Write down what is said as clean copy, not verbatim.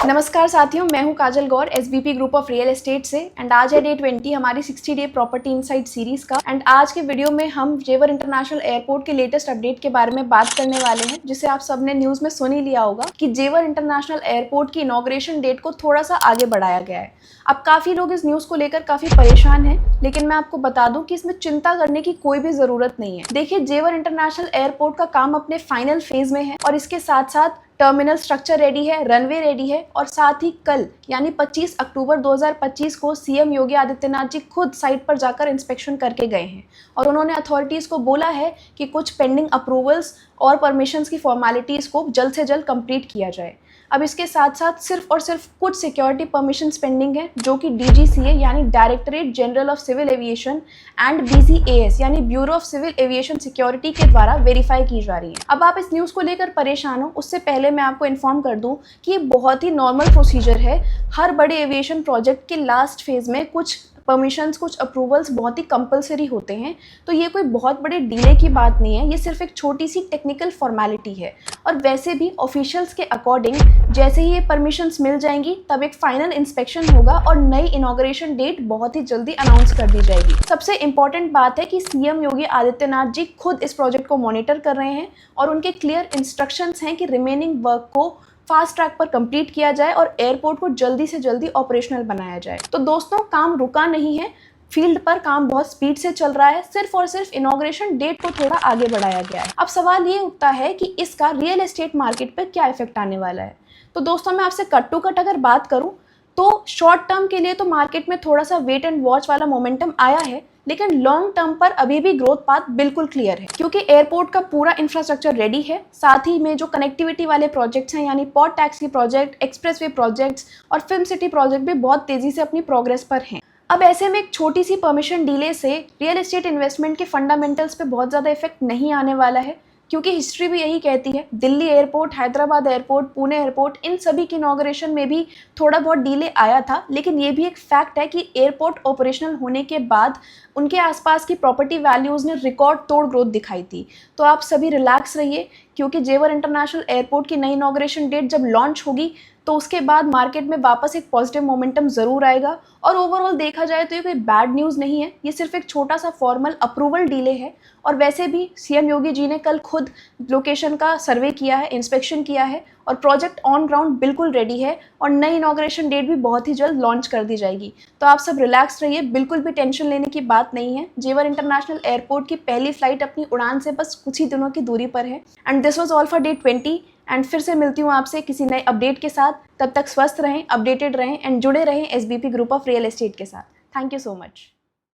नमस्कार साथियों, मैं हूं Kajal Gaur SBP group of real estate से। एंड आज है डे 20 हमारी 60 डे प्रॉपर्टी इनसाइट सीरीज का। एंड आज के वीडियो में हम जेवर इंटरनेशनल एयरपोर्ट के लेटेस्ट अपडेट के बारे में बात करने वाले हैं, जिसे आप सबने न्यूज में सुन ही लिया होगा कि जेवर इंटरनेशनल एयरपोर्ट की इनॉग्रेशन डेट को थोड़ा सा आगे बढ़ाया गया है। अब काफी लोग इस न्यूज को लेकर काफी परेशान हैं, लेकिन मैं आपको बता दूं कि इसमें चिंता करने की कोई भी जरूरत नहीं है। देखिए, जेवर इंटरनेशनल एयरपोर्ट का काम अपने फाइनल फेज में है और इसके साथ साथ टर्मिनल स्ट्रक्चर रेडी है, रनवे रेडी है और साथ ही कल यानी 25 अक्टूबर 2025 को सीएम योगी आदित्यनाथ जी खुद साइट पर जाकर इंस्पेक्शन करके गए हैं और उन्होंने अथॉरिटीज़ को बोला है कि कुछ पेंडिंग अप्रूवल्स और परमिशंस की फॉर्मेलिटीज़ को जल्द से जल्द कंप्लीट किया जाए। अब इसके साथ साथ सिर्फ और सिर्फ कुछ सिक्योरिटी परमिशन पेंडिंग है, जो कि डीजीसीए यानी directorate general of civil aviation and BCAS यानी bureau of civil aviation security के द्वारा वेरीफाई की जा रही है। अब आप इस न्यूज़ को लेकर परेशान हो, उससे पहले मैं आपको इन्फॉर्म कर दूं कि ये बहुत ही नॉर्मल प्रोसीजर है। हर बड़े एविएशन प्रोजेक्ट के लास्ट फेज में कुछ परमिशंस, कुछ अप्रूवल्स बहुत ही कंपलसरी होते हैं, तो ये कोई बहुत बड़े डिले की बात नहीं है। ये सिर्फ एक छोटी सी टेक्निकल फॉर्मेलिटी है और वैसे भी ऑफिशियल्स के अकॉर्डिंग जैसे ही ये परमिशंस मिल जाएंगी तब एक फाइनल इंस्पेक्शन होगा और नई इनॉग्रेशन डेट बहुत ही जल्दी अनाउंस कर दी जाएगी। सबसे इंपॉर्टेंट बात है कि सीएम योगी आदित्यनाथ जी खुद इस प्रोजेक्ट को मॉनिटर कर रहे हैं और उनके क्लियर इंस्ट्रक्शंस हैं कि रिमेनिंग वर्क को फास्ट ट्रैक पर कंप्लीट किया जाए और एयरपोर्ट को जल्दी से जल्दी ऑपरेशनल बनाया जाए। तो दोस्तों, काम रुका नहीं है, फील्ड पर काम बहुत स्पीड से चल रहा है। सिर्फ और सिर्फ इनॉग्रेशन डेट को थोड़ा आगे बढ़ाया गया है। अब सवाल ये उठता है कि इसका रियल एस्टेट मार्केट पर क्या इफेक्ट आने वाला है। तो दोस्तों, मैं आपसे कट टू कट अगर बात करूं तो शॉर्ट टर्म के लिए तो मार्केट में थोड़ा सा वेट एंड वॉच वाला मोमेंटम आया है, लेकिन लॉन्ग टर्म पर अभी भी ग्रोथ पाथ बिल्कुल क्लियर है, क्योंकि एयरपोर्ट का पूरा इंफ्रास्ट्रक्चर रेडी है। साथ ही में जो कनेक्टिविटी वाले प्रोजेक्ट्स हैं यानी port taxi project, expressway projects और फिल्म सिटी प्रोजेक्ट भी बहुत तेजी से अपनी प्रोग्रेस पर हैं। अब ऐसे में एक छोटी सी परमिशन डिले से रियल एस्टेट इन्वेस्टमेंट के फंडामेंटल्स पे बहुत ज़्यादा इफेक्ट नहीं आने वाला है, क्योंकि हिस्ट्री भी यही कहती है। Delhi airport, Hyderabad airport, Pune airport, इन सभी की इनॉग्रेशन में भी थोड़ा बहुत डिले आया था, लेकिन ये भी एक फैक्ट है कि एयरपोर्ट ऑपरेशनल होने के बाद उनके आसपास की प्रॉपर्टी वैल्यूज़ ने रिकॉर्ड तोड़ ग्रोथ दिखाई थी। तो आप सभी रिलैक्स रहिए, क्योंकि जेवर इंटरनेशनल एयरपोर्ट की नई इनॉग्रेशन डेट जब लॉन्च होगी तो उसके बाद मार्केट में वापस एक पॉजिटिव मोमेंटम ज़रूर आएगा। और ओवरऑल देखा जाए तो ये कोई बैड न्यूज़ नहीं है, ये सिर्फ एक छोटा सा फॉर्मल अप्रूवल डिले है। और वैसे भी सीएम योगी जी ने कल खुद लोकेशन का सर्वे किया है, इंस्पेक्शन किया है और प्रोजेक्ट ऑन ग्राउंड बिल्कुल रेडी है और नई इनॉग्रेशन डेट भी बहुत ही जल्द लॉन्च कर दी जाएगी। तो आप सब रिलैक्स रहिए, बिल्कुल भी टेंशन लेने की बात नहीं है। जेवर इंटरनेशनल एयरपोर्ट की पहली फ्लाइट अपनी उड़ान से बस कुछ ही दिनों की दूरी पर है। And this was all for day 20। And फिर से मिलती हूँ आपसे किसी नए अपडेट के साथ। तब तक स्वस्थ रहें, अपडेटेड रहें एंड जुड़े रहें SBP group of real estate के साथ। Thank you so much.